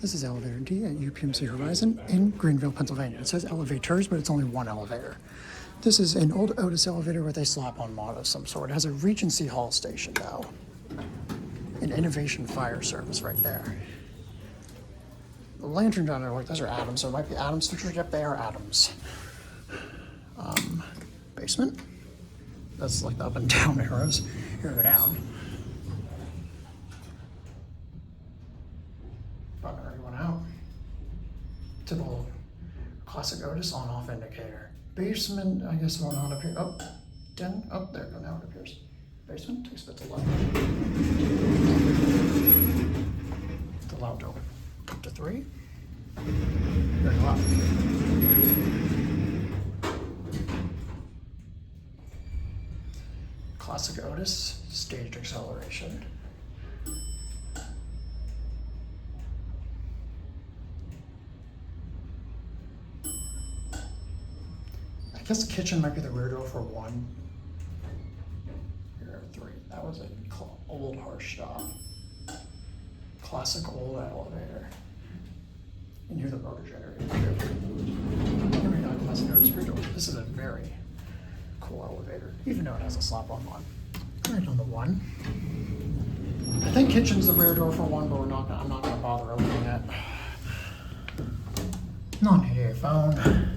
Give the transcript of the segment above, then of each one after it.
This is elevator D at UPMC Horizon in Greenville, Pennsylvania. It says elevators, but it's only one elevator. This is an old Otis elevator with a slap-on mod of some sort. It has a Regency Hall station though. An Innovation Fire Service right there. The lantern down there, like those are Adams, so it might be Adams fixtures. Yep, they are Adams. Basement. That's like the up and down arrows. Here we go down. Primary one out. Typical classic Otis on-off indicator. Basement, I guess will not appear. Oh, 10. Oh, there we go. Now it appears. Basement takes a bit to low. The loud door. Up to 3. Very loud. Classic Otis, staged acceleration. I guess the kitchen might be the rear door for 1. Here are 3. That was an old harsh stop. Classic old elevator. And here's the motor generator. Here we got classic Otis rear door. This is a very cool elevator, even though it has a slap-on mod. Right on the 1. I think kitchen's the rear door for 1, but I'm not gonna bother opening it. Non-ADA phone.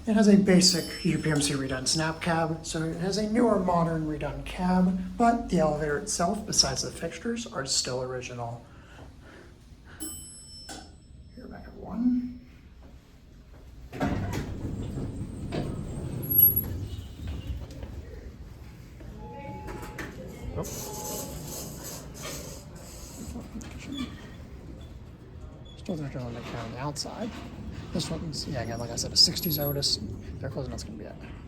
It has a basic UPMC redone snap cab, so it has a newer modern redone cab, but the elevator itself, besides the fixtures, are still original. Here, back at 1. Oh. Still there doing the camera on the outside. This one's, yeah, again, like I said, a 60s Otis. They're closing, that's gonna be it.